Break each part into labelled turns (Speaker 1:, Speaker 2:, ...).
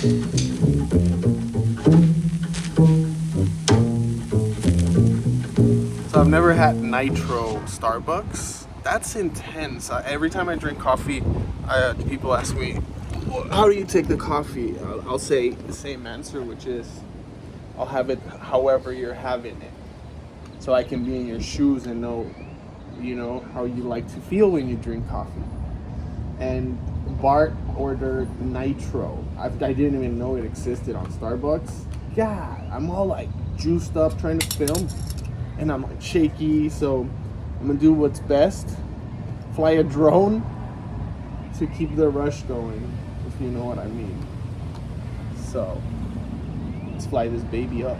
Speaker 1: So I've never had nitro Starbucks. That's intense. Every time I drink coffee, people ask me, how do you take the coffee? I'll say the same answer, which is, I'll have it however you're having it. So I can be in your shoes and know, how you like to feel when you drink coffee. And Bart ordered nitro. I didn't even know it existed on Starbucks. God, I'm all like juiced up trying to film. And I'm like shaky, so I'm gonna do what's best. Fly a drone to keep the rush going, if you know what I mean. So let's fly this baby up.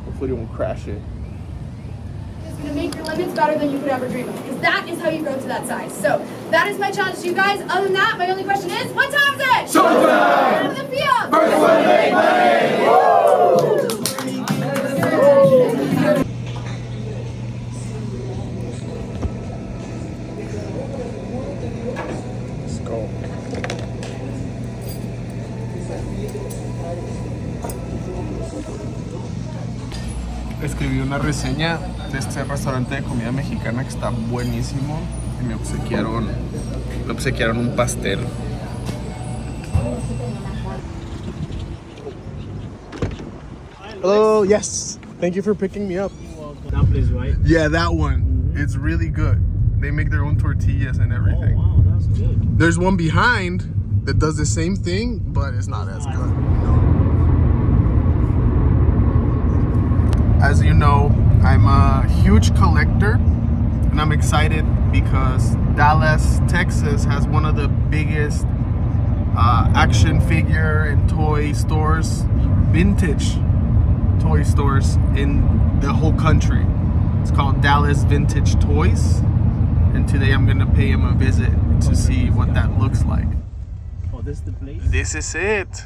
Speaker 1: Hopefully it won't crash it.
Speaker 2: It's gonna make your lemons better than you could ever dream of, because that is how you grow to that size. So that is my challenge to you guys. Other than that, my only question is, what time is it?
Speaker 3: Showtime!
Speaker 2: Out of the field!
Speaker 3: First one, make money! Woo!
Speaker 1: Let's go. Escribí una reseña de este restaurante de comida mexicana que está buenísimo y me obsequiaron un pastel. Hello, yes. Thank you for picking me up.
Speaker 4: That place, right?
Speaker 1: Yeah, that one. It's really good. They make their own tortillas and everything.
Speaker 4: Oh, wow, that's good.
Speaker 1: There's one behind that does the same thing, but it's not as good. As you know, I'm a huge collector, and I'm excited because Dallas, Texas has one of the biggest action figure and toy stores, vintage toy stores in the whole country. It's called Dallas Vintage Toys, and today I'm gonna pay him a visit to see what that looks like.
Speaker 4: Oh, this is the place?
Speaker 1: This is it.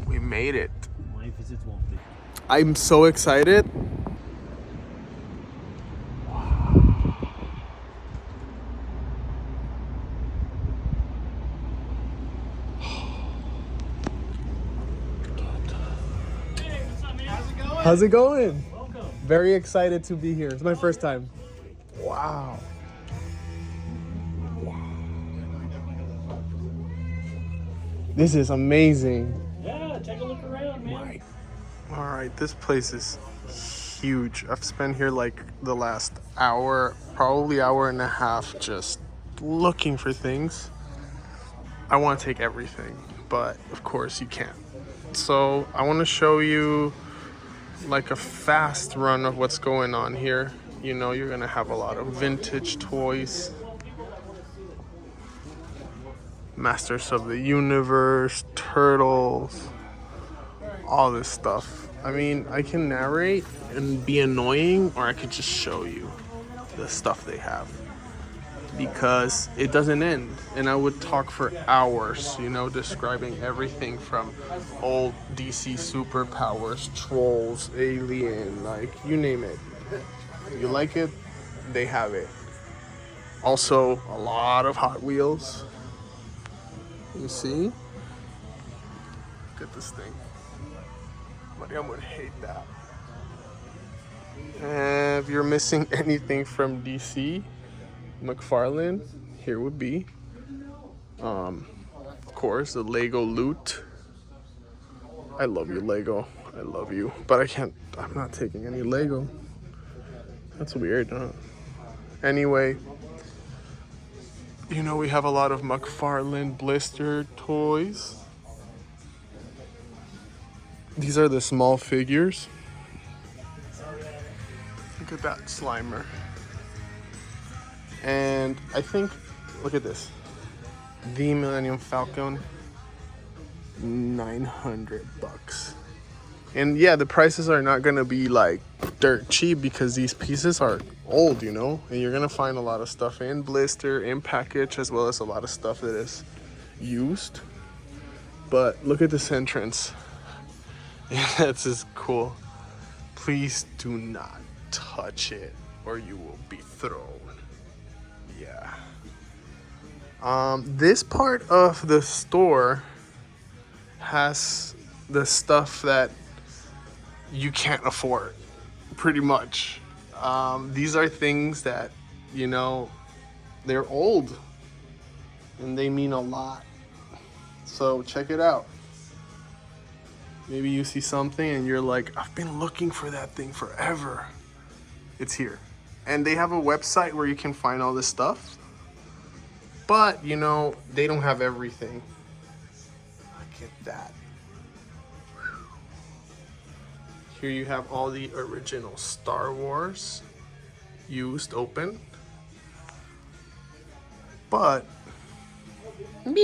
Speaker 1: We made it.
Speaker 4: My visit won't be.
Speaker 1: I'm so excited. How's it going?
Speaker 4: Welcome.
Speaker 1: Very excited to be here. It's my first time. Wow. This is amazing.
Speaker 4: Yeah, take a look around, man.
Speaker 1: All right, this place is huge. I've spent here like the last hour, probably hour and a half, just looking for things. I want to take everything, but of course you can't. So I want to show you like a fast run of what's going on here. You're gonna have a lot of vintage toys, Masters of the Universe, Turtles, all this stuff. I mean, I can narrate and be annoying, or I could just show you the stuff they have, because it doesn't end, and I would talk for hours, describing everything from old DC superpowers, trolls, alien, like you name it. You like it, they have it. Also, a lot of Hot Wheels. You see? Look at this thing. Mariam would hate that. And if you're missing anything from DC, McFarlane, here would be. Of course, the Lego loot. I love you, Lego. I love you. But I'm not taking any Lego. That's weird, huh? Anyway, we have a lot of McFarlane blister toys. These are the small figures. Look at that Slimer. And I think, look at this. The Millennium Falcon, $900. And yeah, the prices are not gonna be like dirt cheap because these pieces are old, and you're gonna find a lot of stuff in blister, in package, as well as a lot of stuff that is used. But look at this entrance. Yeah, that's just cool. Please do not touch it or you will be thrown. Yeah. This part of the store has the stuff that you can't afford, pretty much. These are things that, you know, they're old and they mean a lot. So check it out. Maybe you see something and you're like, I've been looking for that thing forever. It's here. And they have a website where you can find all this stuff. But, you know, they don't have everything. Look at that. Here you have all the original Star Wars used open. But, look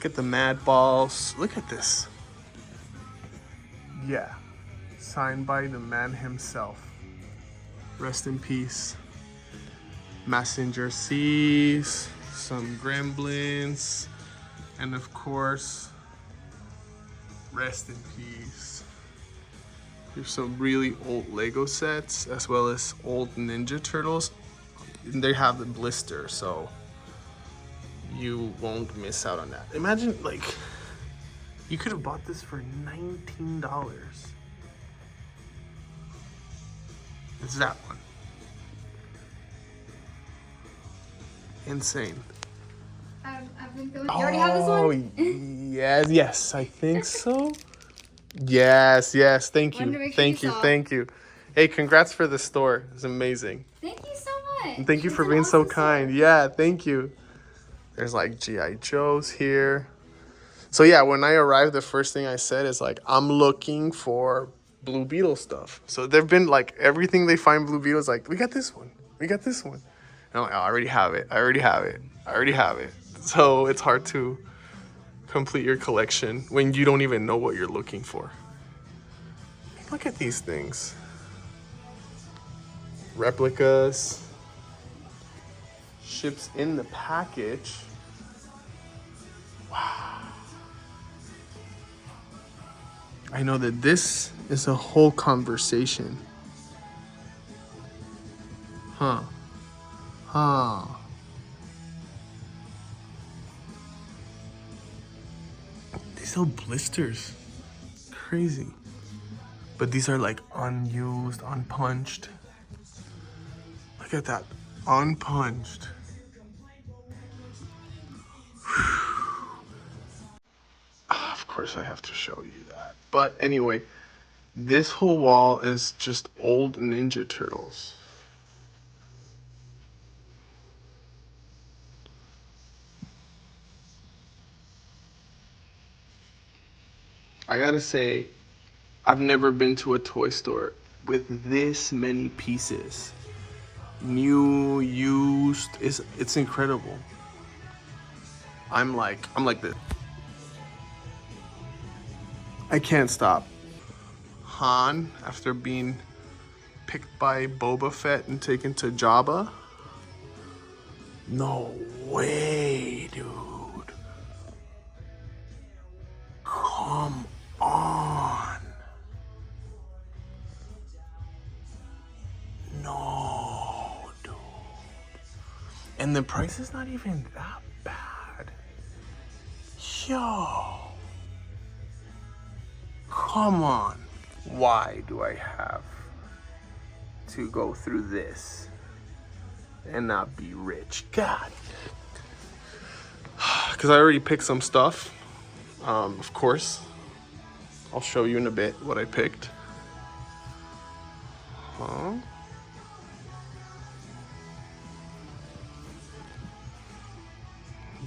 Speaker 1: at the Mad Balls. Look at this. Yeah, signed by the man himself. Rest in peace. Messenger C's, some Gremlins, and of course, rest in peace. Here's some really old Lego sets, as well as old Ninja Turtles. And they have the blister, so you won't miss out on that. Imagine, like, you could have bought this for $19. It's that one. Insane.
Speaker 2: I've been feeling. You already have this one?
Speaker 1: Yes, I think so. Yes, thank
Speaker 2: Wanted to
Speaker 1: you,
Speaker 2: make sure
Speaker 1: thank
Speaker 2: you
Speaker 1: you,
Speaker 2: saw.
Speaker 1: thank you. Hey, congrats for the store. It's amazing.
Speaker 2: Thank you so much.
Speaker 1: And thank you
Speaker 2: It's
Speaker 1: for
Speaker 2: an
Speaker 1: being so
Speaker 2: awesome
Speaker 1: kind.
Speaker 2: store.
Speaker 1: Yeah, thank you. There's like G.I. Joe's here. So yeah, when I arrived, the first thing I said is like, I'm looking for Blue Beetle stuff. So they've been like, everything they find Blue Beetle is like, we got this one, we got this one. And I'm like, oh, I already have it, I already have it, I already have it. So it's hard to complete your collection when you don't even know what you're looking for. Look at these things. Replicas. Ships in the package. Wow. I know that this is a whole conversation. Huh. They sell blisters. Crazy. But these are like unused, unpunched. Look at that. Unpunched. Of course I have to show you that. But anyway, this whole wall is just old Ninja Turtles. I gotta say, I've never been to a toy store with this many pieces. New, used, it's incredible. I'm like this. I can't stop. Han, after being picked by Boba Fett and taken to Jabba. No way, dude. Come on. No, dude. And the price is not even that bad. Yo. Come on. Why do I have to go through this and not be rich? God. Because I already picked some stuff. Of course. I'll show you in a bit what I picked.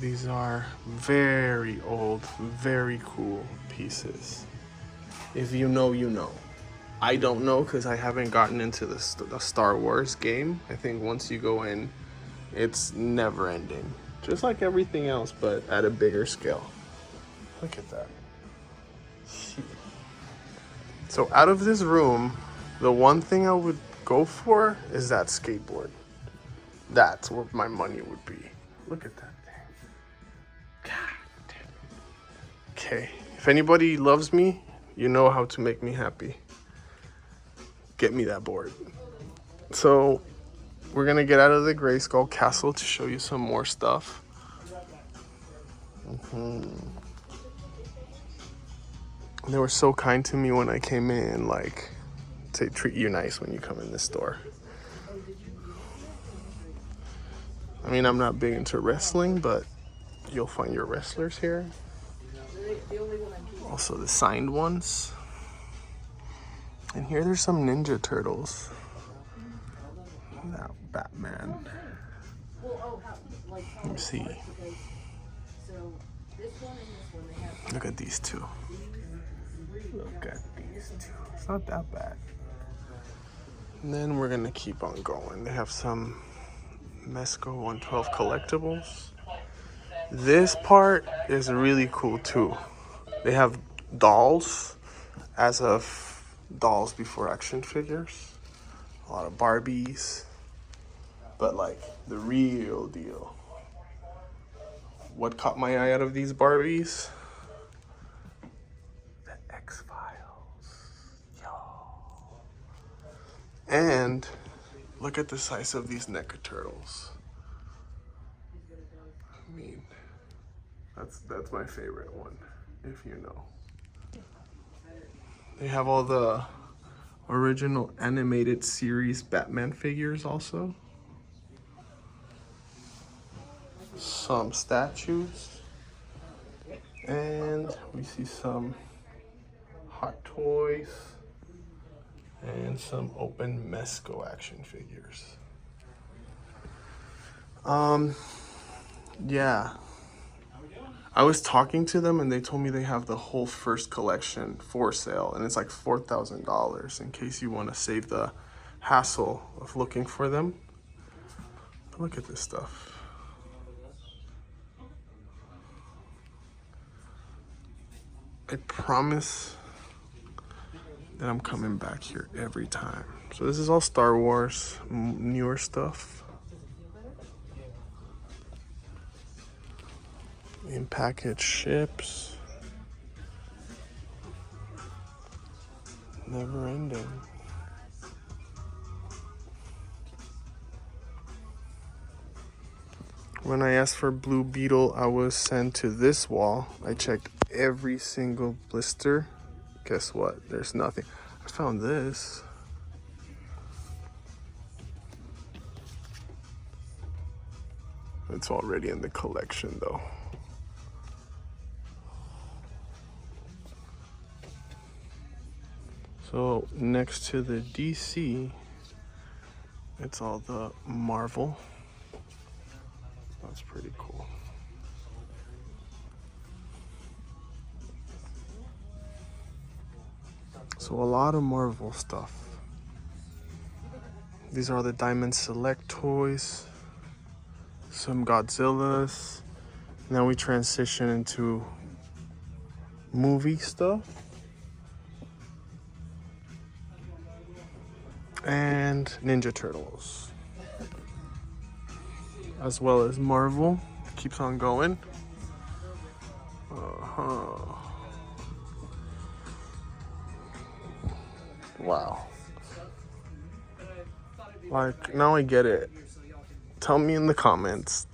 Speaker 1: These are very old, very cool pieces. If you know, you know. I don't know because I haven't gotten into the Star Wars game. I think once you go in, it's never ending. Just like everything else, but at a bigger scale. Look at that. So out of this room, the one thing I would go for is that skateboard. That's where my money would be. Look at that thing. God damn. Okay, if anybody loves me, you know how to make me happy. Get me that board. So we're gonna get out of the Grayskull Castle to show you some more stuff. They were so kind to me when I came in, like, they treat you nice when you come in this store. I mean, I'm not big into wrestling, but you'll find your wrestlers here. Also the signed ones. And here there's some Ninja Turtles. That Batman. Let me see. Look at these two. Look at these two. It's not that bad. And then we're gonna keep on going. They have some Mesco 112 collectibles. This part is really cool too. They have dolls, as of dolls before action figures. A lot of Barbies, but like the real deal. What caught my eye out of these Barbies? The X-Files. Yo. And look at the size of these NECA turtles. I mean, that's my favorite one, if you know. They have all the original animated series Batman figures also. Some statues. And we see some Hot Toys and some open Mesco action figures. Yeah. I was talking to them and they told me they have the whole first collection for sale, and it's like $4,000 in case you want to save the hassle of looking for them. But look at this stuff. I promise that I'm coming back here every time. So this is all Star Wars, newer stuff. In package ships. Never ending. When I asked for Blue Beetle, I was sent to this wall. I checked every single blister. Guess what? There's nothing. I found this. It's already in the collection though. So next to the DC, it's all the Marvel. That's pretty cool. So a lot of Marvel stuff. These are the Diamond Select toys. Some Godzillas. Now we transition into movie stuff. And Ninja Turtles, as well as Marvel. Keeps on going. Wow. Like, now I get it. Tell me in the comments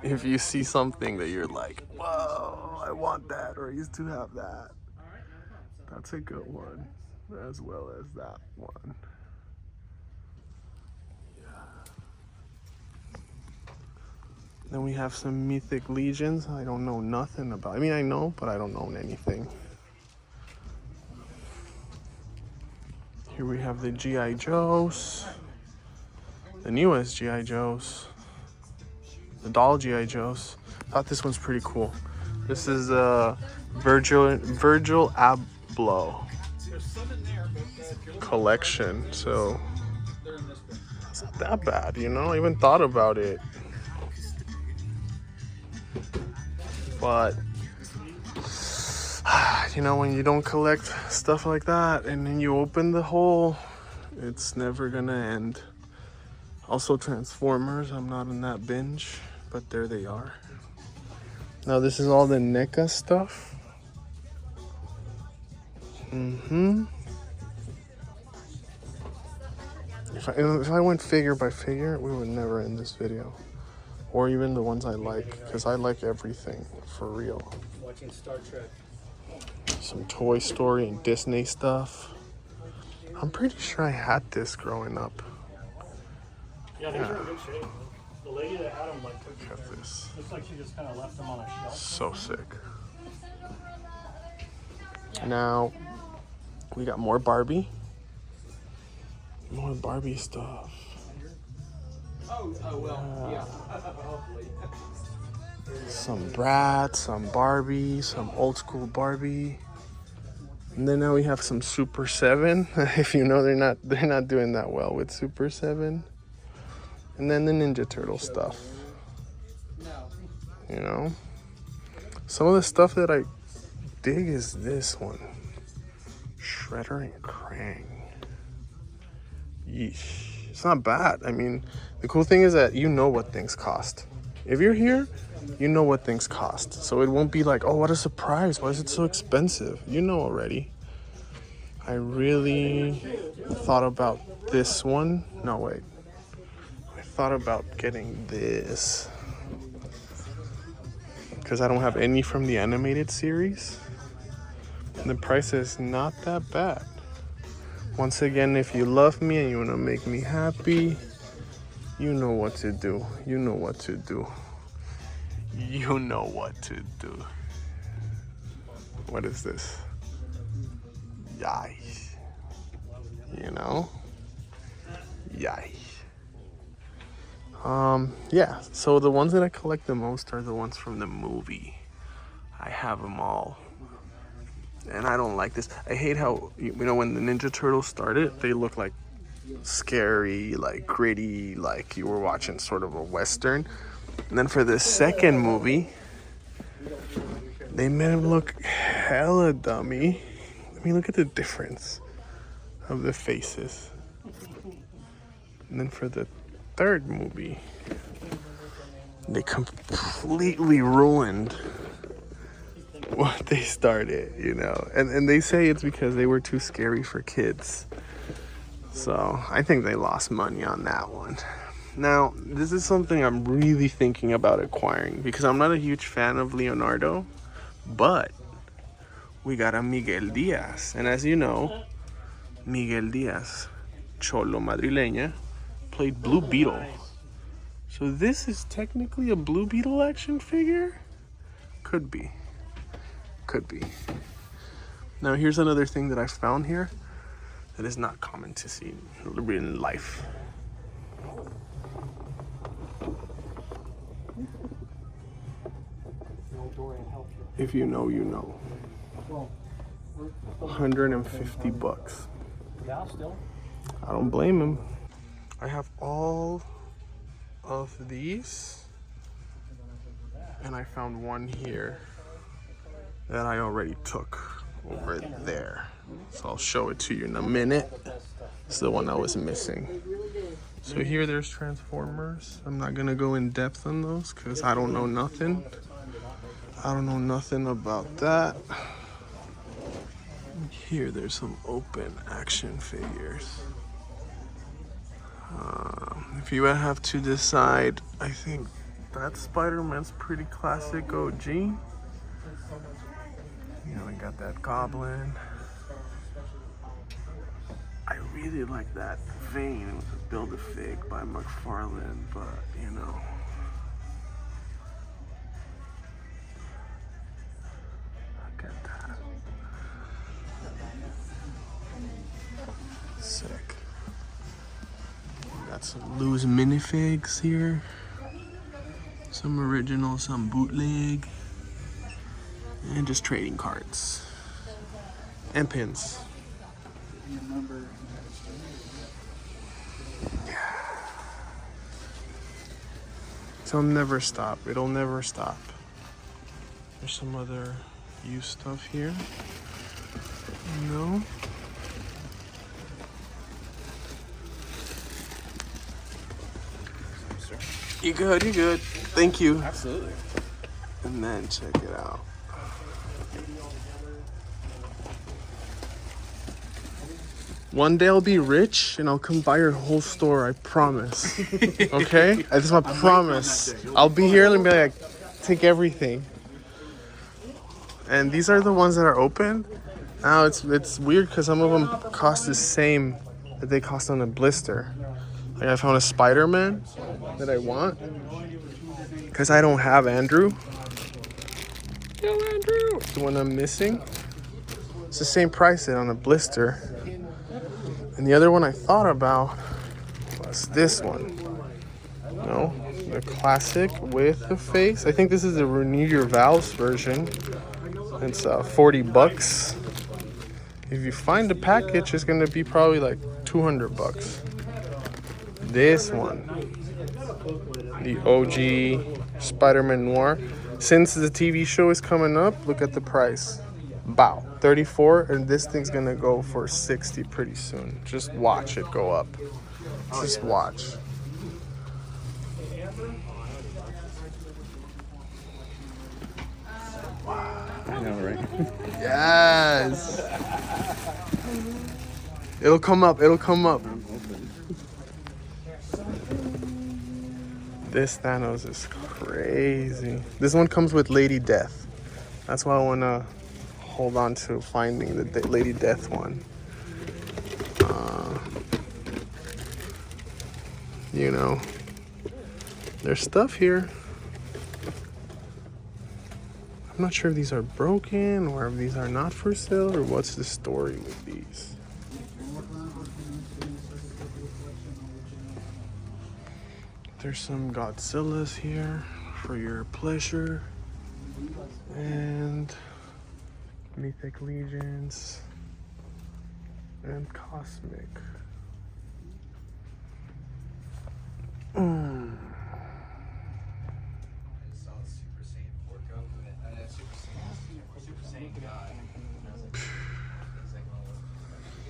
Speaker 1: if you see something that you're like, whoa, I want that, or I used to have that. That's a good one, as well as that one. Then we have some Mythic Legions. I don't know nothing about. I mean, I know, but I don't own anything. Here we have the G.I. Joes. The newest G.I. Joes. The doll G.I. Joes. I thought this one's pretty cool. This is Virgil Abloh collection. So it's not that bad, you know? I even thought about it. But you know, when you don't collect stuff like that and then you open the hole, it's never gonna end. Also Transformers, I'm not in that binge, but there they are. Now this is all the NECA stuff. If I went figure by figure, we would never end this video. Or even the ones I like, because I like everything, for real.
Speaker 5: Watching Star Trek.
Speaker 1: Some Toy Story and Disney stuff. I'm pretty sure I had this growing up.
Speaker 4: Yeah, these are in good shape. The lady that had them like took
Speaker 1: Look at this.
Speaker 4: looks like she just kind of left them on a shelf.
Speaker 1: So sick. Now, we got more Barbie. More Barbie stuff. Some Brat, some Barbie, some old school Barbie. And then now we have some Super 7. If you know, they're not doing that well with Super 7. And then the Ninja Turtle stuff. You know? Some of the stuff that I dig is this one. Shredder and Krang. Yeesh. It's not bad. I mean, the cool thing is that you know what things cost. If you're here, you know what things cost. So it won't be like, oh, what a surprise. Why is it so expensive? You know already. I really thought about this one. No, wait. I thought about getting this. Because I don't have any from the animated series. And the price is not that bad. Once again, if you love me and you want to make me happy, you know what to do. You know what to do. You know what to do. What is this? Yay. You know? Yay. Yeah, so the ones that I collect the most are the ones from the movie. I have them all. And I don't like this. I hate how, you know, when the Ninja Turtles started, they look like scary, like gritty, like you were watching sort of a Western. And then for the second movie, they made him look hella dummy. I mean, look at the difference of the faces. And then for the third movie, they completely ruined what they started, you know. And they say it's because they were too scary for kids. So I think they lost money on that one. Now, this is something I'm really thinking about acquiring because I'm not a huge fan of Leonardo, but we got a Miguel Diaz. And as you know, Miguel Diaz, Cholo Madrileña, played Blue Beetle. So this is technically a Blue Beetle action figure? Could be. Could be. Now here's another thing that I found here that is not common to see in life. If you know, you know. 150 bucks.
Speaker 4: Yeah, still.
Speaker 1: I don't blame him. I have all of these, and I found one here that I already took over there. So I'll show it to you in a minute. It's the one I was missing. So here there's Transformers. I'm not gonna go in depth on those because I don't know nothing. I don't know nothing about that. Here there's some open action figures. If you have to decide, I think that Spider-Man's pretty classic OG. You know, I got that Goblin. I really like that vein with the Build-A-Fig by McFarlane, but you know. Look at that. Sick. Got some loose minifigs here. Some original, some bootleg. And just trading cards. And pins. It'll never stop. It'll never stop. There's some other used stuff here. No. You good, you good. Thank you.
Speaker 3: Absolutely.
Speaker 1: And then check it out. One day I'll be rich and I'll come buy your whole store, I promise. Okay? That's my promise. I'll be here and be like, take everything. And these are the ones that are open. Now it's weird because some of them cost the same that they cost on a blister. Like I found a Spider-Man that I want because I don't have Andrew. Yo, Andrew! The one I'm missing. It's the same price on a blister. And the other one I thought about was this one. No, the classic with the face. I think this is the Renew Your Valves version. It's $40. If you find the package, it's gonna be probably like $200. This one, the OG Spider-Man Noir. Since the TV show is coming up, look at the price. Bow, 34, and this thing's gonna go for 60 pretty soon. Just watch it go up. Just watch.
Speaker 5: I know, right?
Speaker 1: Yes. It'll come up. It'll come up. This Thanos is crazy. This one comes with Lady Death. That's why I want to hold on to finding the Lady Death one. You know, there's stuff here. I'm not sure if these are broken or if these are not for sale or what's the story with these. There's some Godzillas here for your pleasure. And Mythic Legions and Cosmic.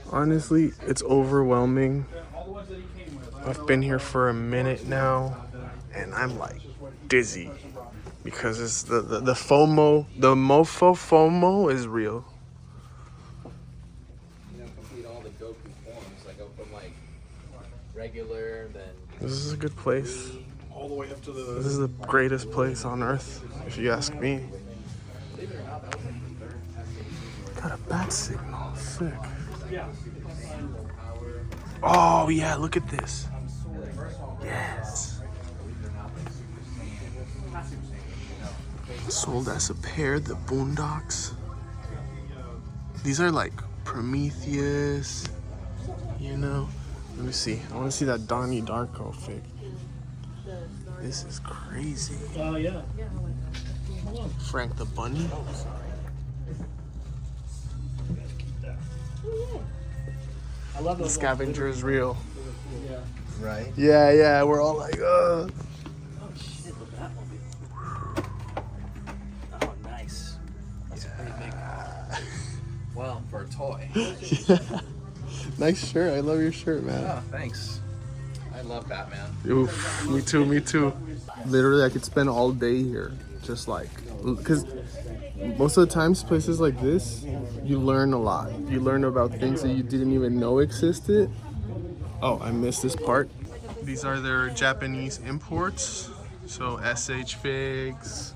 Speaker 1: Honestly, it's overwhelming. I've been here for a minute now, and I'm like dizzy because it's the FOMO, the mofo FOMO is real.
Speaker 5: You know, complete all the Goku forms, like go from like regular, then.
Speaker 1: This is a good place.
Speaker 4: All the way up to the.
Speaker 1: This is the greatest place on earth, if you ask me. Got a bat signal, sick. Oh yeah, look at this. Yes. Sold as a pair, the Boondocks. These are like Prometheus, you know. Let me see. I want to see that Donnie Darko fig. This is crazy.
Speaker 4: Yeah.
Speaker 1: Frank the Bunny.
Speaker 4: I love
Speaker 1: The
Speaker 4: those.
Speaker 1: scavenger is real.
Speaker 4: Yeah.
Speaker 5: Right.
Speaker 1: Yeah, we're all like,
Speaker 5: Oh shit, look at that one. Oh, nice. That's a pretty big one. Well, for a toy.
Speaker 1: yeah. Nice shirt. I love your shirt, man.
Speaker 5: Oh, thanks. I love Batman.
Speaker 1: Oof, me too. Literally, I could spend all day here, just like, because most of the times, places like this, you learn a lot. You learn about things that you didn't even know existed. Oh, I missed this part. These are their Japanese imports. So SH Figs,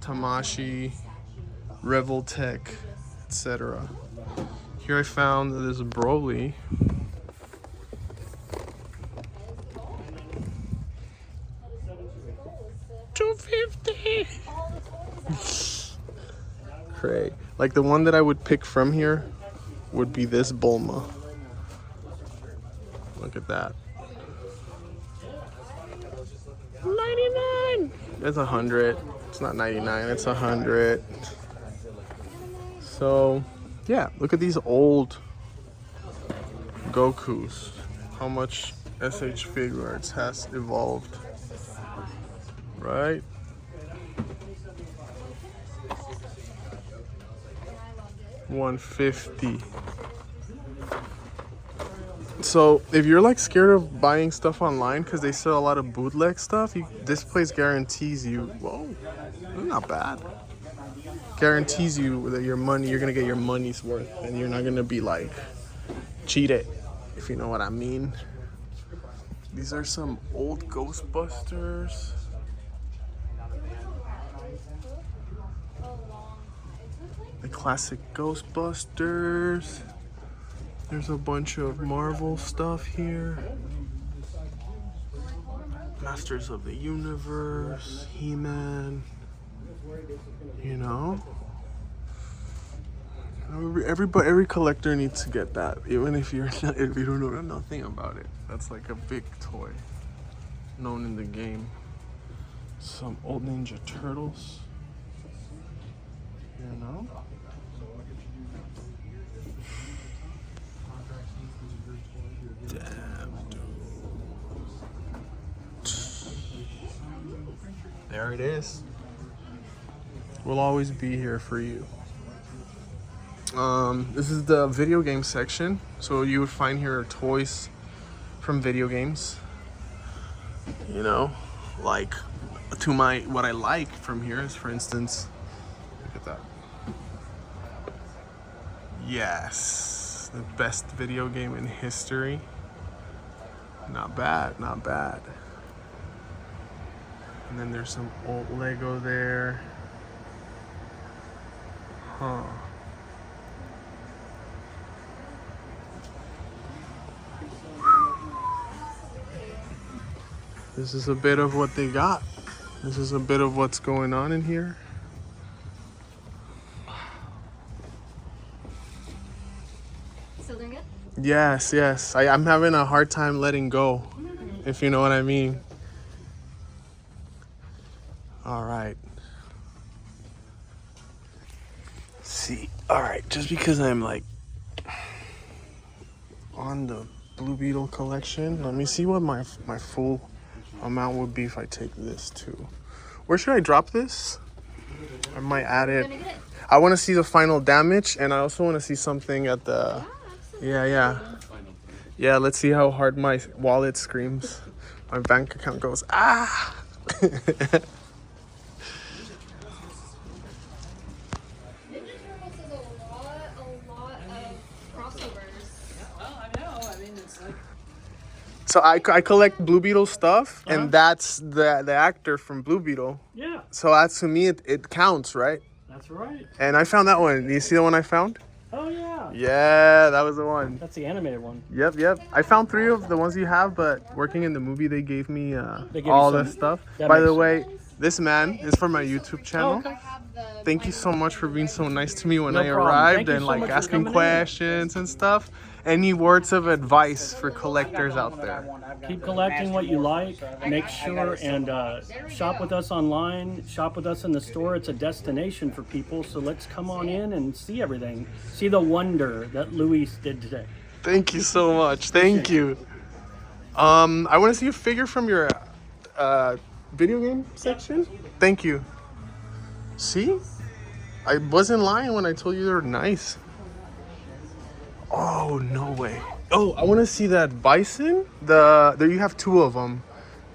Speaker 1: Tamashi, Revoltech, etc. Here I found this Broly. $250. Craig. Like the one that I would pick from here would be this Bulma. Look at that. 99. It's 100. It's not 99. It's 100. So, yeah. Look at these old Gokus. How much SH Figuarts has evolved, right? $150. So if you're like scared of buying stuff online because they sell a lot of bootleg stuff, this place guarantees you, whoa, not bad. Guarantees you that you're gonna get your money's worth and you're not gonna be like cheated, if you know what I mean. These are some old Ghostbusters. The classic Ghostbusters. There's a bunch of Marvel stuff here. Masters of the Universe, He-Man. You know? Every collector needs to get that, even if you don't know nothing about it. That's like a big toy known in the game. Some old Ninja Turtles. You know? Damn, dude. There it is. We'll always be here for you. This is the video game section. So you would find here toys from video games. You know, like what I like from here is, for instance, look at that. Yes, the best video game in history. Not bad, not bad. And then there's some old Lego there. Huh. This is a bit of what they got. This is a bit of what's going on in here.
Speaker 2: Still doing good?
Speaker 1: Yes, yes. I'm having a hard time letting go, if you know what I mean. All right. See, all right, just because I'm like on the Blue Beetle collection, let me see what my full amount would be if I take this too. Where should I drop this? I might add it. I want to see the final damage, and I also want to see something at the... Yeah. Let's see how hard my wallet screams. My bank account goes, ah! So I collect Blue Beetle stuff, and that's the actor from Blue Beetle.
Speaker 4: Yeah.
Speaker 1: So that's, to me, it counts, right?
Speaker 4: That's right.
Speaker 1: And I found that one. Do you see the one I found?
Speaker 4: Oh, yeah.
Speaker 1: Yeah, that was the one.
Speaker 4: That's the animated one.
Speaker 1: Yep. I found 3 of the ones you have, but working in the movie, they gave me
Speaker 4: gave
Speaker 1: all
Speaker 4: you
Speaker 1: the
Speaker 4: some.
Speaker 1: stuff.
Speaker 4: That
Speaker 1: By the
Speaker 4: makes
Speaker 1: way, this man is from my YouTube channel.
Speaker 4: Oh, okay.
Speaker 1: Thank you so much for being so nice to me when
Speaker 4: No
Speaker 1: I
Speaker 4: problem.
Speaker 1: arrived
Speaker 4: Thank you
Speaker 1: and
Speaker 4: so
Speaker 1: like
Speaker 4: much for
Speaker 1: asking
Speaker 4: coming in.
Speaker 1: questions and stuff. Any words of advice for collectors out there?
Speaker 4: Keep collecting what you like. Make sure and shop with us online. Shop with us in the store. It's a destination for people. So let's come on in and see everything. See the wonder that Luis did today.
Speaker 1: Thank you so much. Thank you. I want to see a figure from your video game section. Thank you. See? I wasn't lying when I told you they were nice. Oh, no way. Oh, I want to see that bison. There you have 2 of them.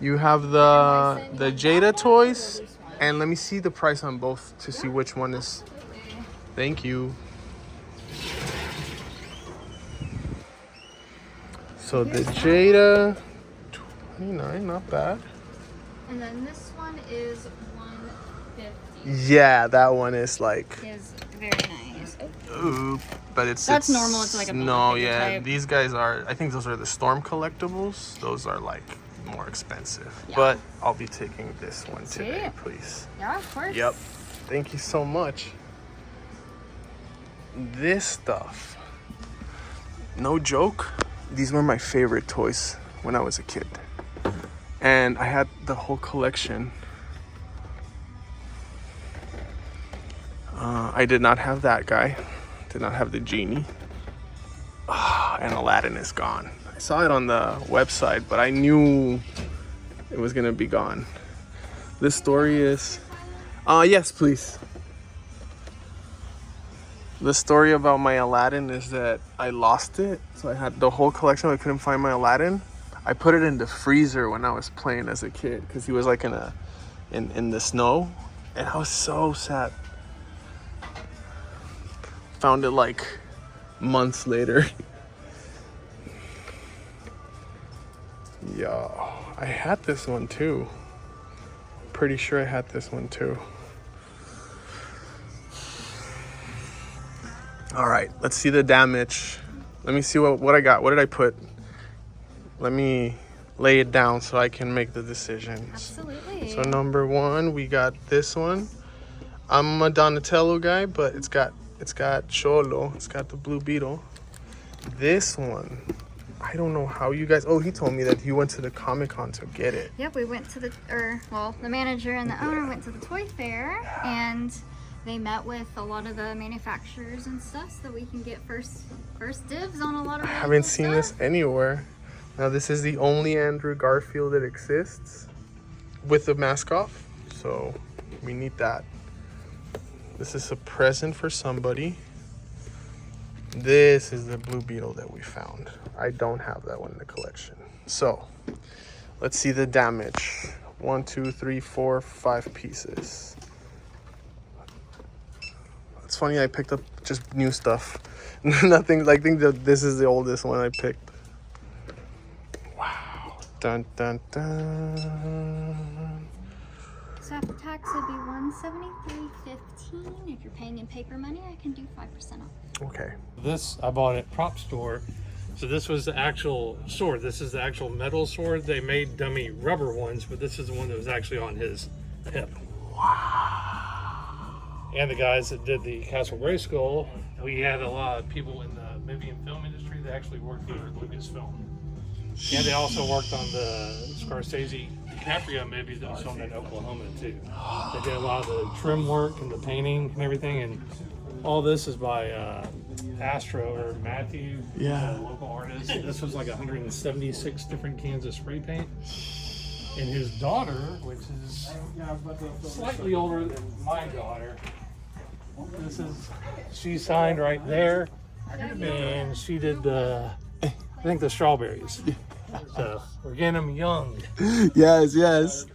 Speaker 1: You have the Jada toys, and let me see the price on both to see which one is. Thank you. So the Jada, $29, not bad.
Speaker 2: And then this one is $150.
Speaker 1: Yeah, that one is like.
Speaker 2: Is very nice.
Speaker 1: Ooh, but it's
Speaker 2: That's normal, it's like a
Speaker 1: no,
Speaker 2: figure
Speaker 1: yeah.
Speaker 2: type.
Speaker 1: These guys are. I think those are the Storm collectibles. Those are like more expensive.
Speaker 2: Yeah.
Speaker 1: But I'll be taking this one today,
Speaker 2: Sweet.
Speaker 1: please.
Speaker 2: Yeah, of course.
Speaker 1: Yep. Thank you so much. This stuff. No joke. These were my favorite toys when I was a kid, and I had the whole collection. I did not have that guy. Did not have the genie. And Aladdin is gone. I saw it on the website, but I knew it was gonna be gone. This story is... yes, please. The story about my Aladdin is that I lost it. So I had the whole collection, I couldn't find my Aladdin. I put it in the freezer when I was playing as a kid, because he was like in the snow. And I was so sad. Found it like months later. Yo, I had this one too. Pretty sure I had this one too. All right, let's see the damage. Let me see what I got. What did I put? Let me lay it down so I can make the decisions.
Speaker 6: Absolutely.
Speaker 1: So number 1, we got this one. I'm a Donatello guy, but it's got Cholo. It's got the Blue Beetle. This one, I don't know how you guys. Oh, he told me that he went to the Comic-Con to get it.
Speaker 6: Yep, we went to the manager and the owner went to the toy fair, and they met with a lot of the manufacturers and stuff so that we can get first dibs on a lot of
Speaker 1: I
Speaker 6: really
Speaker 1: haven't
Speaker 6: cool
Speaker 1: seen
Speaker 6: stuff.
Speaker 1: this anywhere. Now this is the only Andrew Garfield that exists with the mask off, so we need that. This is a present for somebody. This is the Blue Beetle that we found. I don't have that one in the collection. So let's see the damage. 1, 2, 3, 4, 5 pieces. It's funny, I picked up just new stuff. Nothing, I think that this is the oldest one I picked. Wow. Dun, dun, dun.
Speaker 6: So after tax would be $173.15. If you're paying in paper money, I can do 5% off.
Speaker 1: Okay.
Speaker 7: This I bought at Prop Store. So this was the actual sword. This is the actual metal sword. They made dummy rubber ones, but this is the one that was actually on his hip. Wow. And the guys that did the Castle Grayskull, we had a lot of people in the movie and film industry that actually worked here at Lucasfilm. And they also worked on the Scorsese DiCaprio movie that was filmed in Oklahoma too. They did a lot of the trim work and the painting and everything, and all this is by Astro or Matthew, a local artist. This was like 176 different cans of spray paint. And his daughter, which is slightly older than my daughter, she signed right there, and she did I think the strawberries. So we're getting them young.
Speaker 1: Yes.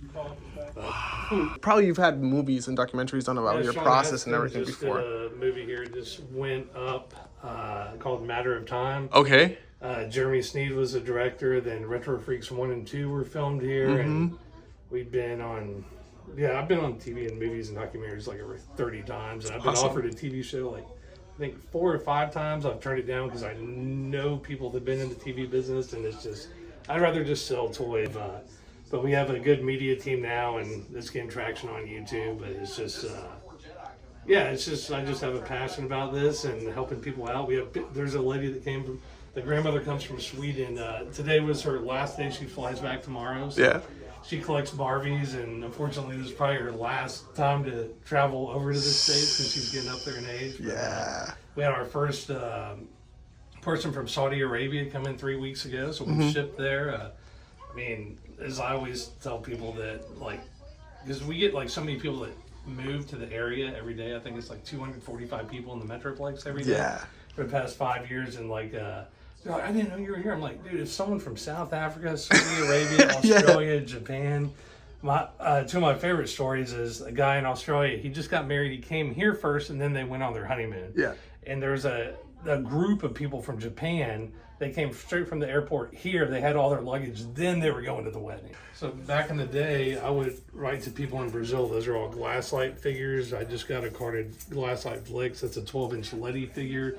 Speaker 1: Probably you've had movies and documentaries done about your
Speaker 7: Shaun
Speaker 1: process and everything
Speaker 7: just
Speaker 1: before.
Speaker 7: did a movie here just went up called Matter of Time.
Speaker 1: Okay.
Speaker 7: Jeremy Sneed was the director. Then Retro Freaks 1 and 2 were filmed here, and we've been on. Yeah, I've been on TV and movies and documentaries like over 30 times, and I've been offered a TV show like I think 4 or 5 times. I've turned it down because I know people that've been in the TV business, and it's just I'd rather just sell toys. But we have a good media team now, and it's getting traction on YouTube. But it's just, I just have a passion about this and helping people out. There's a lady that came from, the grandmother comes from Sweden. Today was her last day. She flies back tomorrow. So she collects Barbies, and unfortunately, this is probably her last time to travel over to the States because she's getting up there in age. But, we had our first person from Saudi Arabia come in 3 weeks ago, so we shipped there. I mean, as I always tell people that, like, because we get like so many people that move to the area every day. I think it's like 245 people in the Metroplex every day for the past 5 years, and like, they're like, I didn't know you were here. I'm like, dude, if someone from South Africa, Saudi Arabia, Australia, Japan. Two of my favorite stories is a guy in Australia. He just got married. He came here first, and then they went on their honeymoon. And there's a group of people from Japan. They came straight from the airport here. They had all their luggage. Then they were going to the wedding. So back in the day, I would write to people in Brazil. Those are all Glasslight figures. I just got a carded Glasslight Blix. That's a 12-inch Letty figure.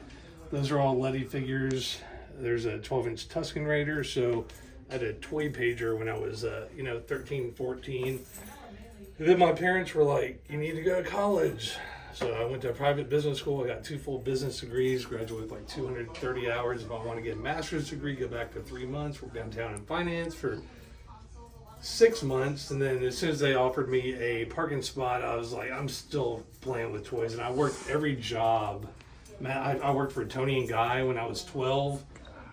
Speaker 7: Those are all Letty figures. There's a 12-inch Tusken Raider. So I had a toy pager when I was, 13, 14. And then my parents were like, you need to go to college. So I went to a private business school. I got 2 full business degrees, graduated with like 230 hours. If I want to get a master's degree, go back for 3 months, work downtown in finance for 6 months. And then as soon as they offered me a parking spot, I was like, I'm still playing with toys. And I worked every job. Man, I worked for Tony and Guy when I was 12.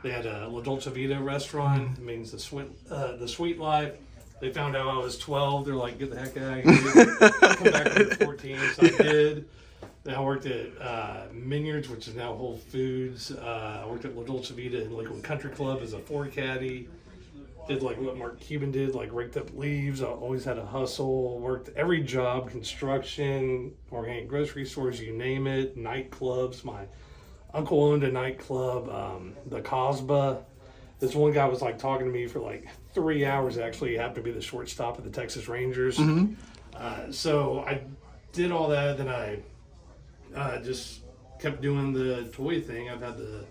Speaker 7: They had a La Dolce Vita restaurant. It means the sweet life. They found out I was 12. They're like, get the heck out of here. Come back when you're 14. So I did. Then I worked at Minyards, which is now Whole Foods. I worked at La Dolce Vita in Lakewood Country Club as a 4 caddy. Did like what Mark Cuban did, like raked up leaves. I always had a hustle. Worked every job, construction, organic grocery stores, you name it. Nightclubs. My uncle owned a nightclub, the Cosba. This one guy was like talking to me for like 3 hours. Actually, he happened to be the shortstop of the Texas Rangers. So I did all that. Then I just kept doing the toy thing. I've had the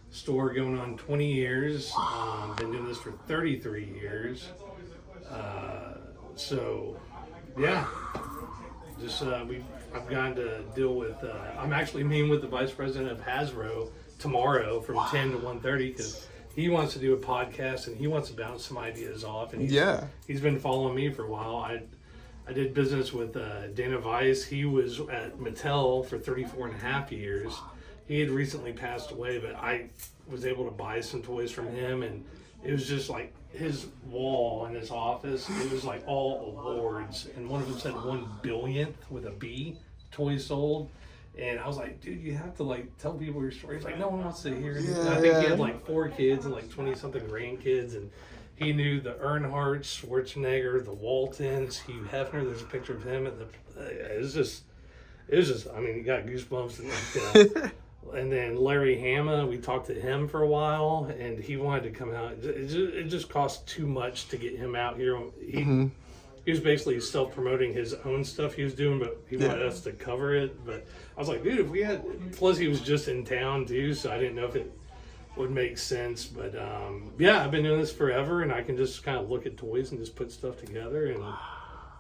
Speaker 7: store going on 20 years. Been doing this for 33 years. So, yeah. Just I've gotten to deal with. I'm actually meeting with the vice president of Hasbro tomorrow from 10 to 1:30 because he wants to do a podcast and he wants to bounce some ideas off. And he's been following me for a while. I did business with Dana Weiss. He was at Mattel for 34 and a half years. He had recently passed away, but I was able to buy some toys from him, and it was just like his wall in his office. It was like all awards, and one of them said 1 billionth with a B toys sold. And I was like, dude, you have to like tell people your story. He's like, no one wants to hear it. I think he had like 4 kids and like 20 something grandkids, and he knew the Earnhardts, Schwarzenegger, the Waltons, Hugh Hefner. There's a picture of him at the. It was just. I mean, you got goosebumps. And, like, and then Larry Hama, we talked to him for a while, and he wanted to come out. It just cost too much to get him out here. He was basically self-promoting his own stuff he was doing, but he wanted us to cover it. But I was like, dude, if we had... Plus, he was just in town, too, so I didn't know if it would make sense. But, yeah, I've been doing this forever, and I can just kind of look at toys and just put stuff together. And I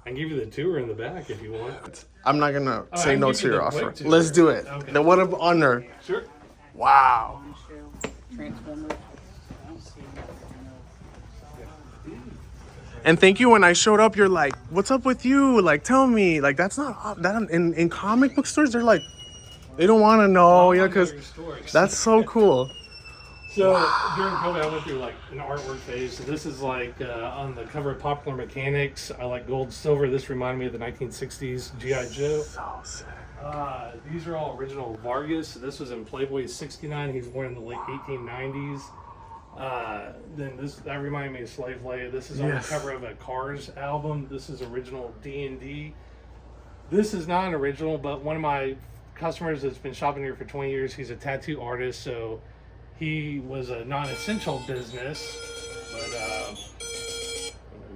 Speaker 7: can give you the tour in the back if you want.
Speaker 1: I'm not going to say no to your offer. Let's do it.
Speaker 7: Okay.
Speaker 1: What an honor.
Speaker 7: Sure.
Speaker 1: Wow. And thank you. When I showed up, you're like, what's up with you? Like, tell me. Like, that's not that in comic book stores. They're like, they don't want to know, you know, because that's so cool.
Speaker 7: So during COVID, I went through like an artwork phase. So this is like on the cover of Popular Mechanics. I like gold, silver. This reminded me of the 1960s G.I. Joe.
Speaker 1: So sick.
Speaker 7: These are all original Vargas. This was in Playboy '69. He's born in the late 1890s. Then that reminded me of Slave Leia. This is on the cover of a Cars album. This is original D&D. This is not an original, but one of my customers that's been shopping here for 20 years, he's a tattoo artist, so he was a non-essential business, but I don't know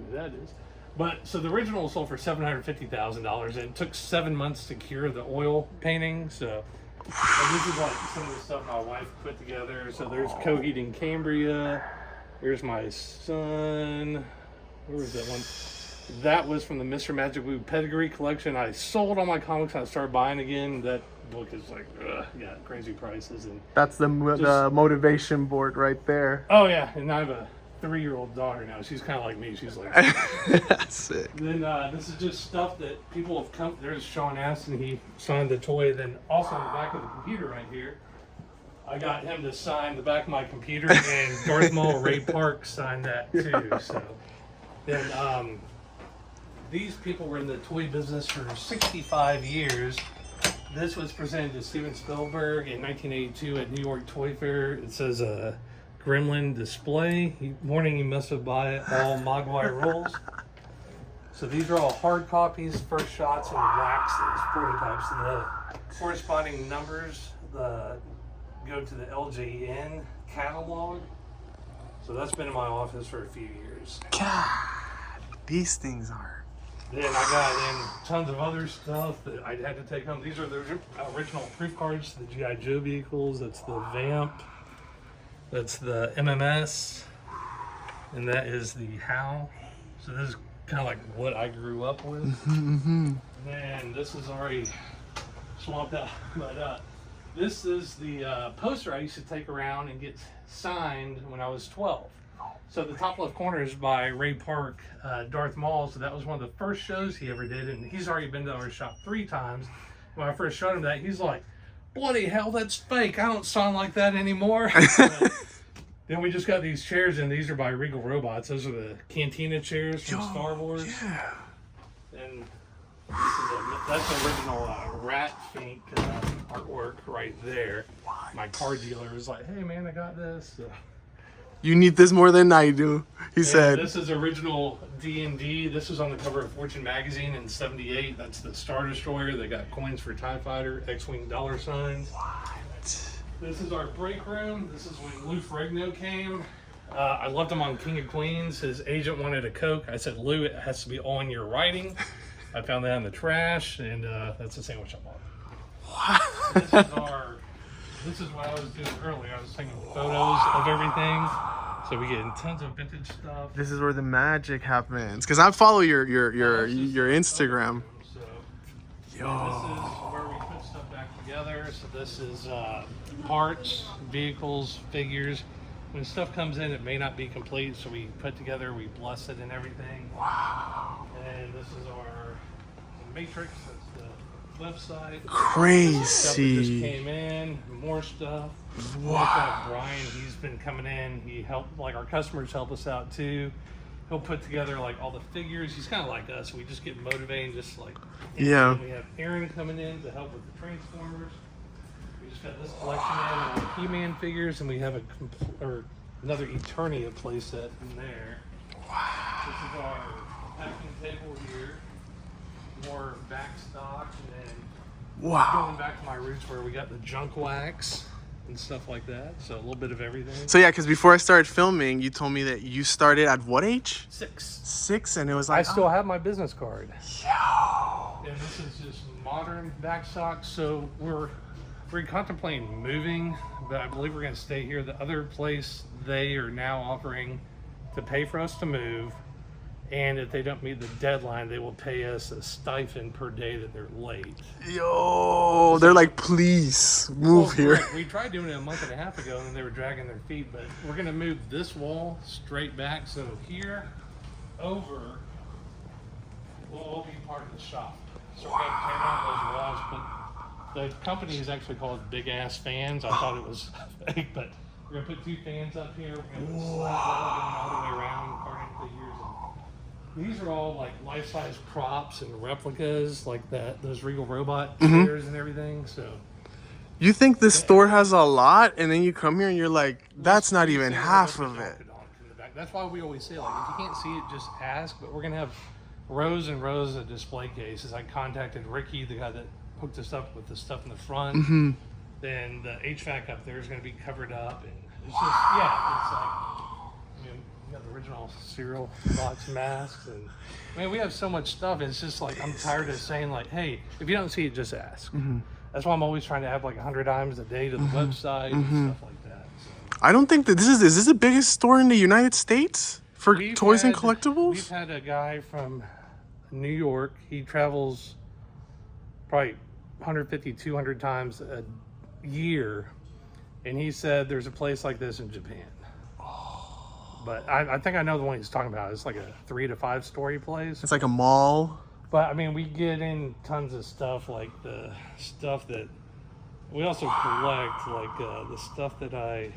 Speaker 7: who that is. But so the original sold for $750,000, and it took 7 months to cure the oil painting. So and this is like some of the stuff my wife put together. So there's Coheed and Cambria. Here's my son. Where was that one? That was from the Mr. Magic Blue Pedigree collection. I sold all my comics and I started buying again. That book is like, crazy prices. And
Speaker 1: that's the motivation board right there.
Speaker 7: Oh yeah, and I have a 3-year-old daughter now. She's kind of like me. She's like,
Speaker 1: that's sick.
Speaker 7: Then this is just stuff that people have come. There's Shaun and he signed the toy. Then also on the back of the computer right here, I got him to sign the back of my computer, and Darth Maul Ray Park signed that too. So then these people were in the toy business for 65 years. This was presented to Steven Spielberg in 1982 at New York Toy Fair. It says Gremlin display. Warning, you must have bought all Mogwai rolls. So these are all hard copies, first shots, and wax, those prototypes. And the corresponding numbers go to the LJN catalog. So that's been in my office for a few years.
Speaker 1: God, these things are.
Speaker 7: Then I got in tons of other stuff that I had to take home. These are the original proof cards to the G.I. Joe vehicles. That's the Vamp. That's the MMS. And that is the HAL. So this is kind of like what I grew up with. And this is already swamped out. But this is the poster I used to take around and get signed when I was 12. So the top left corner is by Ray Park, Darth Maul. So that was one of the first shows he ever did, and he's already been to our shop 3 times. When I first showed him that, he's like, bloody hell, that's fake. I don't sound like that anymore. Then we just got these chairs, and these are by Regal Robots. Those are the Cantina chairs from Star Wars.
Speaker 1: Yeah.
Speaker 7: And that's the original Rat Fink artwork right there. My car dealer was like, hey man, I got this.
Speaker 1: You need this more than I do, he said.
Speaker 7: This is original D&D. This was on the cover of Fortune magazine in '78. That's the Star Destroyer. They got coins for TIE Fighter, X-Wing dollar signs.
Speaker 1: What?
Speaker 7: This is our break room. This is when Lou Ferrigno came. I left him on King of Queens. His agent wanted a Coke. I said, Lou, it has to be on your writing. I found that in the trash, and that's the sandwich I bought.
Speaker 1: What?
Speaker 7: This is our This is what I was doing earlier. I was taking photos of everything. So we get tons of vintage stuff.
Speaker 1: This is where the magic happens. Because I follow your Instagram.
Speaker 7: So this is where we put stuff back together. So this is parts, vehicles, figures. When stuff comes in, it may not be complete, so we put together, we bless it and everything.
Speaker 1: Wow.
Speaker 7: And this is our matrix. That's the website.
Speaker 1: Crazy.
Speaker 7: Stuff that just came in, more stuff.
Speaker 1: Wow.
Speaker 7: Brian, he's been coming in. He helped, like, our customers help us out too. He'll put together like all the figures. He's kind of like us. We just get motivated, just like
Speaker 1: Yeah.
Speaker 7: We have Aaron coming in to help with the Transformers. We just got this collection in of He-Man figures, and we have another Eternia playset in there. Wow. This is our packing table here. More back stock, and then going back to my roots where we got the junk wax and stuff like that. So a little bit of everything.
Speaker 1: So yeah, because before I started filming, you told me that you started at what age?
Speaker 7: 6.
Speaker 1: 6, and it was like
Speaker 7: I still have my business card.
Speaker 1: Yo.
Speaker 7: And this is just modern back stock. So we're contemplating moving, but I believe we're going to stay here. The other place, they are now offering to pay for us to move, and if they don't meet the deadline, they will pay us a stipend per day that they're late.
Speaker 1: Yo, they're like, please move here.
Speaker 7: We tried doing it a month and a half ago, and they were dragging their feet. But we're going to move this wall straight back, so here over will all be part of the shop. So we're going to tear down those walls, but the company is actually called Big Ass Fans. I thought it was fake, but we're gonna put 2 fans up here. We're gonna put slab wall going all the way around, carding figures. And these are all like life-size props and replicas, like those Regal Robot chairs and everything. So
Speaker 1: You think this store has a lot, and then you come here and you're like, that's not even half of it.
Speaker 7: That's why we always say, like, if you can't see it, just ask. But we're gonna have rows and rows of display cases. I contacted Ricky, the guy that hooked us up with the stuff in the front. Then the HVAC up there is going to be covered up, and it's just it's like, I mean, we got the original cereal box masks, and I mean, we have so much stuff. It's just like, I'm tired of saying like, hey, if you don't see it, just ask. That's why I'm always trying to add like 100 items a day to the website and stuff like that. So.
Speaker 1: I don't think that is this the biggest store in the United States for toys and collectibles?
Speaker 7: We've had a guy from New York. He travels probably 150, 200 times a year, and he said there's a place like this in Japan. But I think I know the one he's talking about. It's like a 3 to 5 story place.
Speaker 1: It's like a mall.
Speaker 7: But I mean, we get in tons of stuff, like the stuff that we also collect, like the stuff that let's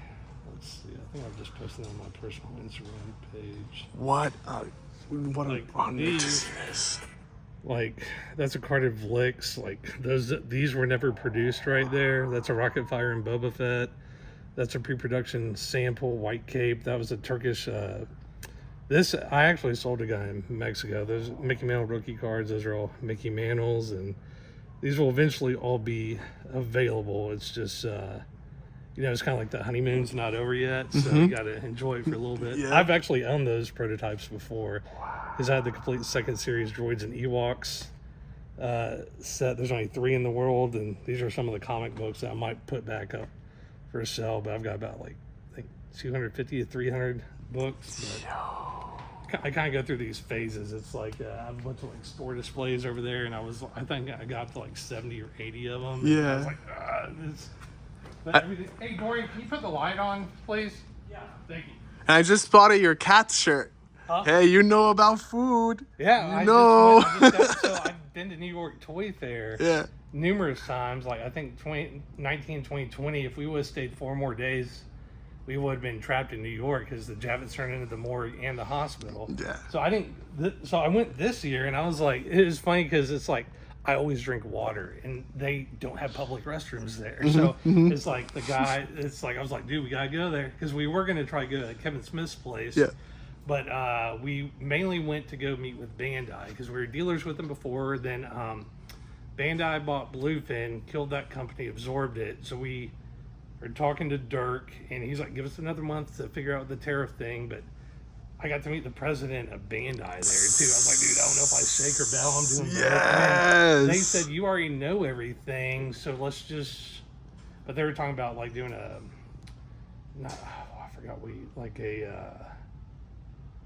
Speaker 7: see, I think I've just posted it on my personal Instagram page.
Speaker 1: What
Speaker 7: Like
Speaker 1: a honor
Speaker 7: these,
Speaker 1: is this?
Speaker 7: Like, that's a card of Licks. Like, these were never produced right there. That's a Rocket Fire and Boba Fett. That's a pre-production sample, White Cape. That was a Turkish. This I actually sold a guy in Mexico. Those Mickey Mantle rookie cards. Those are all Mickey Mantles, and these will eventually all be available. It's just, it's kind of like the honeymoon's not over yet, so you got to enjoy it for a little bit.
Speaker 1: Yeah.
Speaker 7: I've actually owned those prototypes before, because I had the complete second series Droids and Ewoks set. There's only 3 in the world, and these are some of the comic books that I might put back up for sale. But I've got about like, I think 250 to 300 books. But I kind of go through these phases. It's like I went to like store displays over there, and I think I got to like 70 or 80 of them. And I was like, hey, Dorian, can you put the light on, please? Yeah, thank you.
Speaker 1: And I just spotted your cat shirt.
Speaker 7: Huh?
Speaker 1: Hey, you know about food.
Speaker 7: Yeah,
Speaker 1: No.
Speaker 7: I've been to New York Toy Fair numerous times. Like, I think 2019, 2020, if we would have stayed 4 more days, we would have been trapped in New York because the Javits turned into the morgue and the hospital. Yeah. So I went this year, and I was like, it was funny because it's like, I always drink water, and they don't have public restrooms there. So it's like I was like, dude, we gotta go there, because we were gonna try to go to Kevin Smith's place. Yeah. But we mainly went to go meet with Bandai, because we were dealers with them before. Then Bandai bought Bluefin, killed that company, absorbed it. So we were talking to Dirk, and he's like, give us another month to figure out the tariff thing. But I got to meet the president of Bandai there too. I was like, dude, I don't know if I shake or bell. I'm doing both. And they said, you already know everything, so let's just. But they were talking about like doing I forgot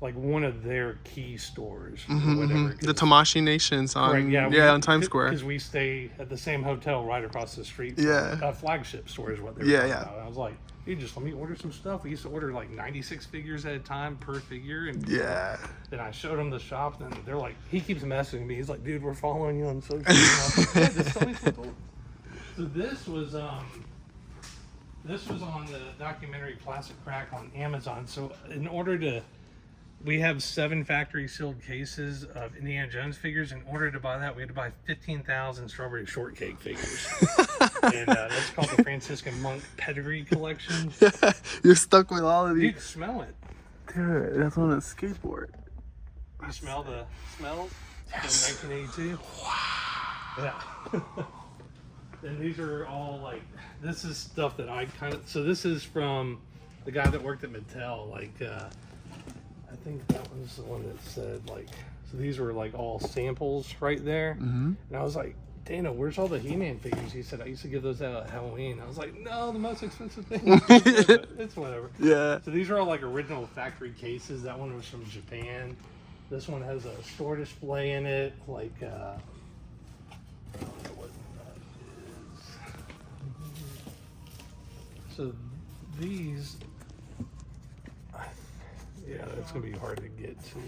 Speaker 7: like one of their key stores or whatever.
Speaker 1: The Tamashii Nations on on Times Square.
Speaker 7: Because we stay at the same hotel right across the street. A flagship store is what they were talking about. And I was like, dude, just let me order some stuff. We used to order like 96 figures at a time per figure. And then I showed them the shop, and they're like, he keeps messaging me. He's like, dude, we're following you on social media. Just tell me something. So this was on the documentary Plastic Crack on Amazon. So in order to, we have 7 factory sealed cases of Indiana Jones figures. In order to buy that, we had to buy 15,000 strawberry shortcake figures. And that's called the Franciscan Monk Pedigree Collection.
Speaker 1: You're stuck with all of these.
Speaker 7: Dude, smell it.
Speaker 1: Dude, that's on a skateboard.
Speaker 7: You smell the smells? Yes. From 1982? Wow. Yeah. And these are all like, this is stuff that I so this is from the guy that worked at Mattel. Like, I think that was the one that said like, so these were like all samples right there. And I was like, Dana, where's all the He-Man figures? He said, I used to give those out at Halloween. I was like, no, the most expensive thing. It's whatever. Yeah. So these are all like original factory cases. That one was from Japan. This one has a store display in it. Like, I don't know what that is. So these, yeah, that's going to be hard to get to.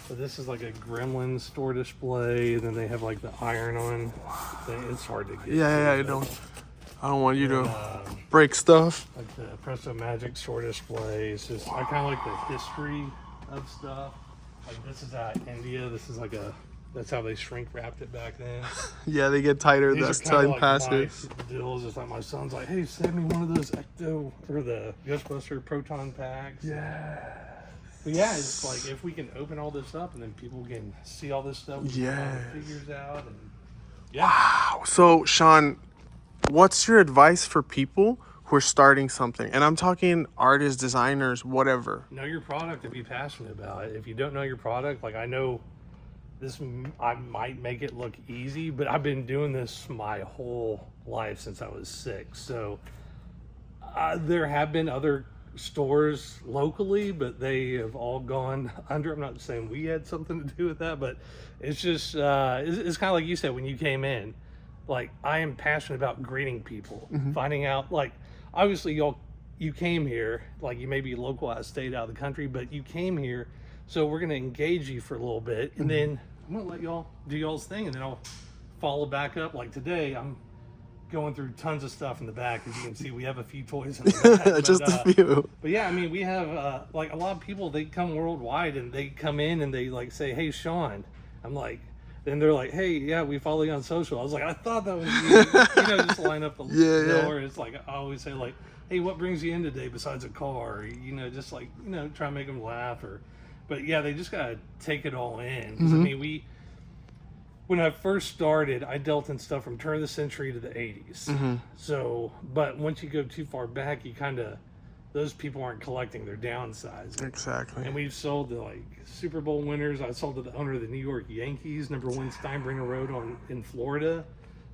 Speaker 7: So this is like a Gremlin store display. And then they have like the iron-on thing. It's hard to get.
Speaker 1: I don't want you to break stuff.
Speaker 7: Like the Presto Magic store display. It's just, I kind of like the history of stuff. Like this is out of India. This is like that's how they shrink wrapped it back then.
Speaker 1: Yeah, they get tighter as time passes.
Speaker 7: My deals. It's like my son's like, hey, send me one of those Ecto or the Ghostbuster Proton packs.
Speaker 1: Yeah.
Speaker 7: But yeah, it's like if we can open all this up and then people can see all this stuff, figures out, and
Speaker 1: Wow. So Shaun, what's your advice for people who are starting something? And I'm talking artists, designers, whatever.
Speaker 7: Know your product and be passionate about it. If you don't know your product, like I know this, I might make it look easy, but I've been doing this my whole life since I was 6. So there have been other stores locally, but they have all gone under. I'm not saying we had something to do with that, but it's just it's kind of like you said when you came in. Like, I am passionate about greeting people, finding out, like, obviously you came here, like you may be local out of state, out of the country, but you came here, so we're going to engage you for a little bit, and then I'm going to let y'all do y'all's thing, and then I'll follow back up. Like today, I'm going through tons of stuff in the back. As you can see, we have a few toys in the back.
Speaker 1: Just a few.
Speaker 7: But yeah, I mean, we have, like, a lot of people, they come worldwide, and they come in, and they, like, say, hey, Shaun. I'm like, then they're like, hey, yeah, we follow you on social. I was like, I thought that was you. You know, just line up the door. It's like, I always say, like, hey, what brings you in today besides a car? You know, just like, you know, try to make them laugh. But yeah, they just got to take it all in. 'Cause, I mean, when I first started, I dealt in stuff from turn of the century to the 80s. So, but once you go too far back, you kind of, those people aren't collecting, they're downsizing.
Speaker 1: Exactly.
Speaker 7: And we've sold to like Super Bowl winners. I sold to the owner of the New York Yankees, #1 Steinbrenner Road in Florida.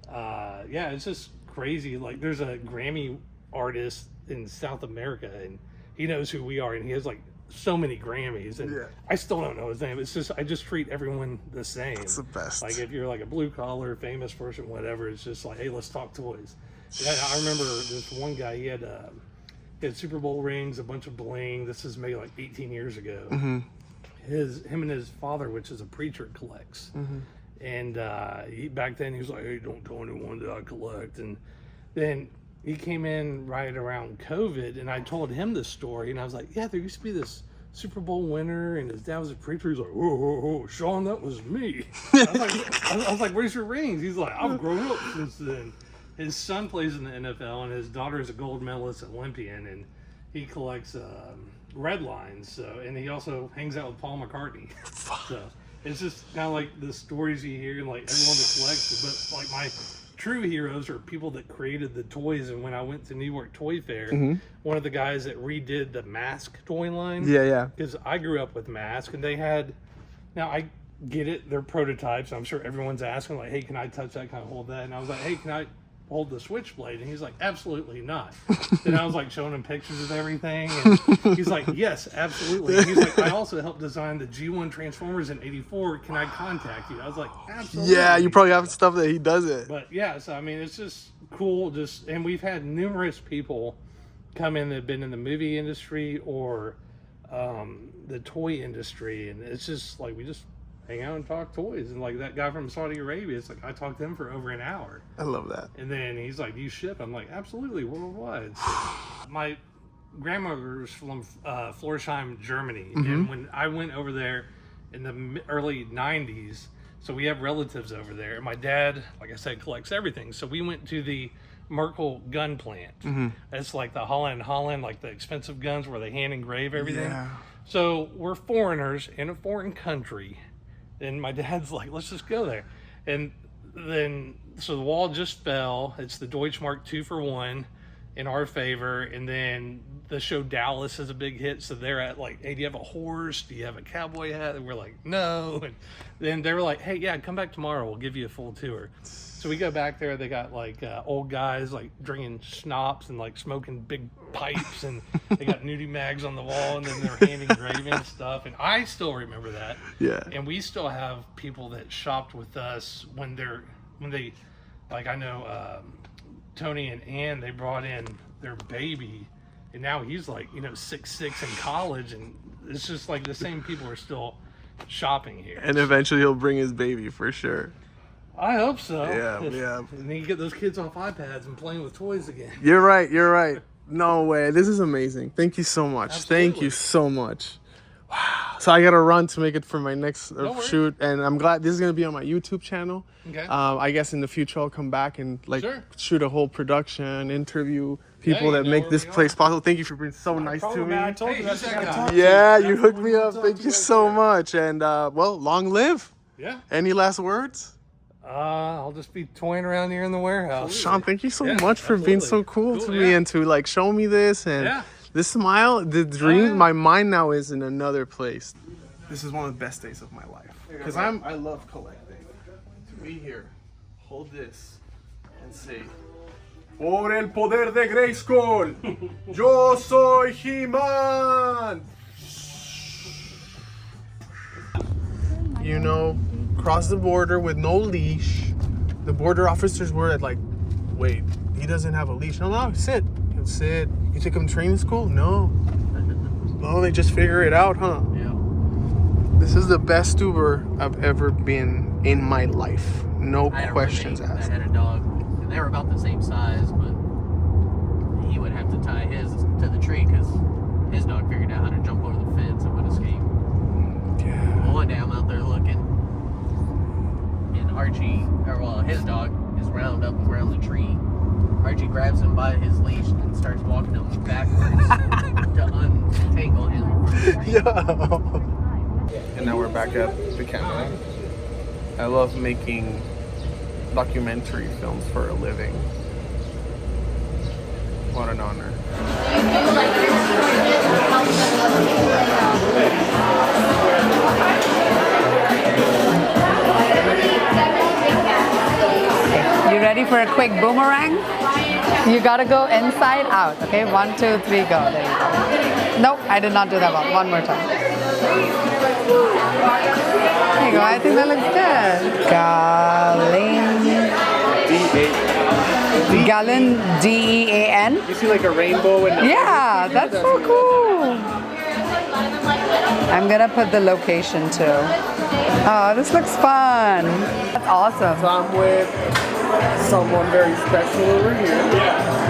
Speaker 7: Yeah, it's just crazy. Like, there's a Grammy artist in South America, and he knows who we are, and he has like so many Grammys, and I still don't know his name. It's just, I just treat everyone the same.
Speaker 1: It's the best.
Speaker 7: Like, if you're like a blue collar famous person, whatever, it's just like, hey, let's talk toys. And I remember this one guy, he had Super Bowl rings, a bunch of bling. This is maybe like 18 years ago. Him and his father, which is a preacher, collects. And back then he was like, hey, don't tell anyone that I collect. And then he came in right around COVID, and I told him this story, and I was like, yeah, there used to be this Super Bowl winner, and his dad was a preacher. He's like, whoa, Shaun, that was me. I was like, where's your rings? He's like, I've grown up since then. His son plays in the NFL, and his daughter is a gold medalist Olympian, and he collects red lines. So, and he also hangs out with Paul McCartney. So it's just kind of like the stories you hear, and like everyone that collects it. But like, my true heroes are people that created the toys. And when I went to New York Toy Fair, one of the guys that redid the Mask toy line. Because I grew up with Mask, and they had, now I get it, they're prototypes. I'm sure everyone's asking, like, hey, can I touch that, kind of hold that? And I was like, hey, can I hold the switchblade? And he's like, absolutely not. Then I was like showing him pictures of everything, and he's like, yes, absolutely. And he's like, I also helped design the G1 Transformers in '84. Can I contact you? I was like, absolutely.
Speaker 1: Yeah, you probably have stuff that he doesn't.
Speaker 7: But yeah, so I mean, it's just cool. And we've had numerous people come in that have been in the movie industry or the toy industry, and it's just like we just hang out and talk toys. And like that guy from Saudi Arabia, it's like I talked to him for over an hour.
Speaker 1: I love that.
Speaker 7: And then he's like, do you ship? I'm like, absolutely, worldwide. So my grandmother was from Florsheim, Germany, and when I went over there in the early 90s, so we have relatives over there, and my dad, like I said, collects everything. So we went to the Merkel gun plant. It's like the Holland, like the expensive guns where they hand engrave everything.
Speaker 1: Yeah.
Speaker 7: So we're foreigners in a foreign country, and my dad's like, let's just go there. And then, so the wall just fell. It's the Deutschmark 2-for-1 in our favor. And then the show Dallas is a big hit. So they're at like, hey, do you have a horse? Do you have a cowboy hat? And we're like, no. And then they were like, hey, yeah, come back tomorrow. We'll give you a full tour. So we go back there. They got like old guys like drinking schnapps and like smoking big pipes, and they got nudie mags on the wall, and then they're hand engraving stuff. And I still remember that.
Speaker 1: Yeah.
Speaker 7: And we still have people that shopped with us when they, like I know Tony and Ann, they brought in their baby, and now he's like 6'6" in college, and it's just like the same people are still shopping here.
Speaker 1: And eventually he'll bring his baby for sure.
Speaker 7: I hope so.
Speaker 1: Yeah.
Speaker 7: And then you get those kids off iPads and playing with toys again.
Speaker 1: You're right. No way. This is amazing. Thank you so much.
Speaker 7: Absolutely.
Speaker 1: Thank you so much. Wow. So I gotta run to make it for my next shoot, and I'm glad this is gonna be on my YouTube channel.
Speaker 7: Okay.
Speaker 1: I guess in the future I'll come back and shoot a whole production, interview people that make this place possible. Thank you for being so nice to me.
Speaker 4: Man, I told you that's what I gotta talk to.
Speaker 1: Yeah, you hooked me up. Thank you so much, and well, long live.
Speaker 7: Yeah.
Speaker 1: Any last words?
Speaker 7: I'll just be toying around here in the warehouse.
Speaker 1: Shaun, thank you so much for being so cool to me and to like show me this and this smile, the dream. My mind now is in another place. This is one of the best days of my life because I love collecting. To be here, hold this, and say, "Por el poder de Grayskull, yo soy He-Man." Cross the border with no leash. The border officers were at like, wait, he doesn't have a leash. No, sit. He'll sit. You took him to training school? No. Oh, they just figure it out, huh?
Speaker 5: Yeah.
Speaker 1: This is the best Uber I've ever been in my life. No questions asked.
Speaker 5: I had a dog, and they were about the same size, but he would have to tie his to the tree because his dog figured out how to jump over the fence and would escape.
Speaker 1: Yeah.
Speaker 5: Well, one day I'm out there looking, and Archie, his dog, is round up around the tree. Archie grabs him by his leash and starts walking him backwards to untangle him from the tree.
Speaker 1: Yo. And now we're back at the camera. I love making documentary films for a living. What an honor.
Speaker 8: You ready for a quick boomerang? You gotta go inside out, okay? 1, 2, 3, go. There you go. Nope, I did not do that one. One more time. There you go. I think that looks good. Gallon, D-E-A-N.
Speaker 1: You see like a rainbow and
Speaker 8: Yeah, that's so cool. I'm gonna put the location too. Oh, this looks fun. That's awesome.
Speaker 1: So I'm with someone very special over here.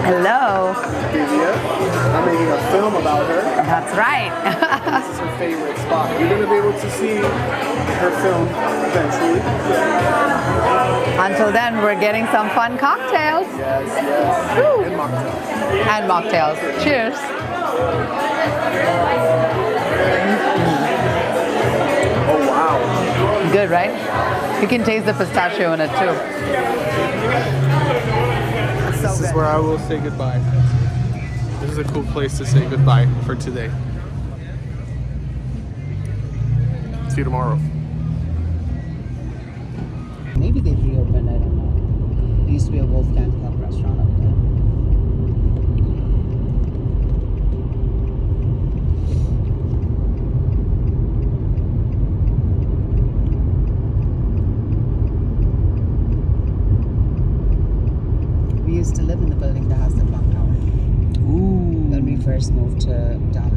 Speaker 8: Hello.
Speaker 1: Divya. I'm making a film about her.
Speaker 8: That's right.
Speaker 1: This is her favorite spot. You're gonna be able to see her film eventually.
Speaker 8: Until then, we're getting some fun cocktails.
Speaker 1: Yes.
Speaker 8: Woo.
Speaker 1: And mocktails.
Speaker 8: And mocktails. Cheers.
Speaker 1: Oh wow.
Speaker 8: Good, right? You can taste the pistachio in it too.
Speaker 1: This is where I will say goodbye. This is a cool place to say goodbye for today. See you tomorrow.
Speaker 9: Maybe they reopened, I don't know. It used to be a Wolfgang Club restaurant. first moved to downtown